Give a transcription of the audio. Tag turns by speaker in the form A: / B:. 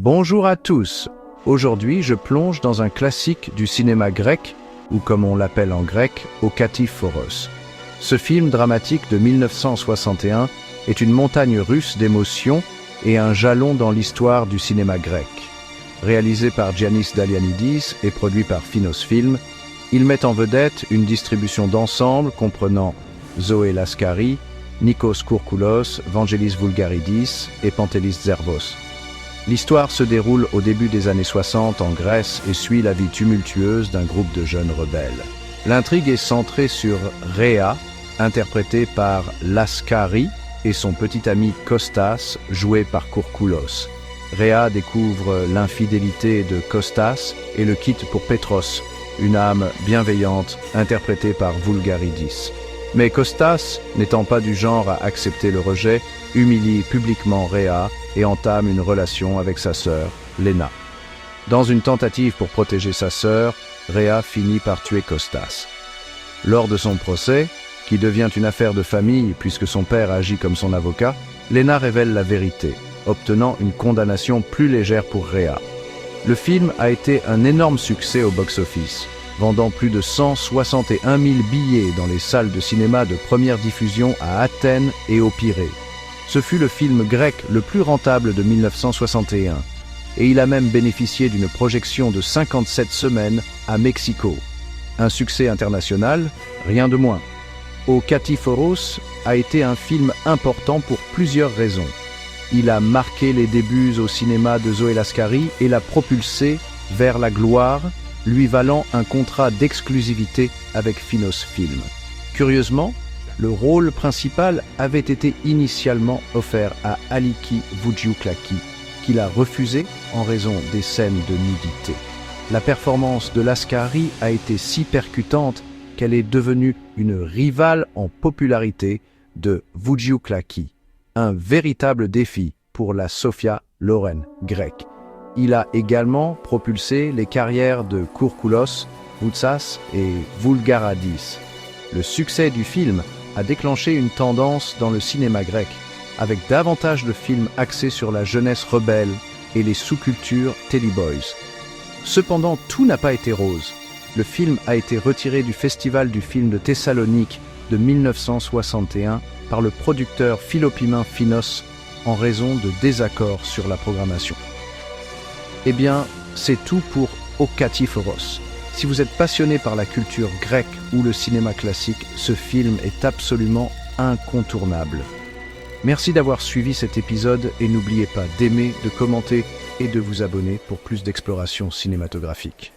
A: Bonjour à tous. Aujourd'hui, je plonge dans un classique du cinéma grec, ou comme on l'appelle en grec, O Katiforos. Ce film dramatique de 1961 est une montagne russe d'émotions et un jalon dans l'histoire du cinéma grec. Réalisé par Giannis Dalianidis et produit par Phinos Film, il met en vedette une distribution d'ensemble comprenant Zoé Laskari, Nikos Kourkoulos, Vangelis Voulgaridis et Pantelis Zervos. L'histoire se déroule au début des années 60 en Grèce et suit la vie tumultueuse d'un groupe de jeunes rebelles. L'intrigue est centrée sur Rhéa, interprétée par Laskari, et son petit ami Kostas, joué par Kourkoulos. Rhéa découvre l'infidélité de Kostas et le quitte pour Pétros, une âme bienveillante interprétée par Voulgaridis. Mais Kostas, n'étant pas du genre à accepter le rejet, humilie publiquement Rhéa et entame une relation avec sa sœur, Léna. Dans une tentative pour protéger sa sœur, Rhéa finit par tuer Kostas. Lors de son procès, qui devient une affaire de famille puisque son père agit comme son avocat, Léna révèle la vérité, obtenant une condamnation plus légère pour Rhéa. Le film a été un énorme succès au box-office, vendant plus de 161 000 billets dans les salles de cinéma de première diffusion à Athènes et au Pirée. Ce fut le film grec le plus rentable de 1961, et il a même bénéficié d'une projection de 57 semaines à Mexico. Un succès international, rien de moins. O Katiforos a été un film important pour plusieurs raisons. Il a marqué les débuts au cinéma de Zoé Laskari et l'a propulsé vers la gloire, lui valant un contrat d'exclusivité avec Phinos Film. Curieusement, le rôle principal avait été initialement offert à Aliki Voudioukláki, qu'il a refusé en raison des scènes de nudité. La performance de Laskari a été si percutante qu'elle est devenue une rivale en popularité de Voudioukláki, un véritable défi pour la Sophia Loren grecque. Il a également propulsé les carrières de Kourkoulos, Voutsas et Voulgaradis. Le succès du film a déclenché une tendance dans le cinéma grec, avec davantage de films axés sur la jeunesse rebelle et les sous-cultures Teleboys. Cependant, tout n'a pas été rose. Le film a été retiré du Festival du film de Thessalonique de 1961 par le producteur Philopimen Phinos en raison de désaccords sur la programmation. Eh bien, c'est tout pour O Katiforos. Si vous êtes passionné par la culture grecque ou le cinéma classique, ce film est absolument incontournable. Merci d'avoir suivi cet épisode et n'oubliez pas d'aimer, de commenter et de vous abonner pour plus d'exploration cinématographique.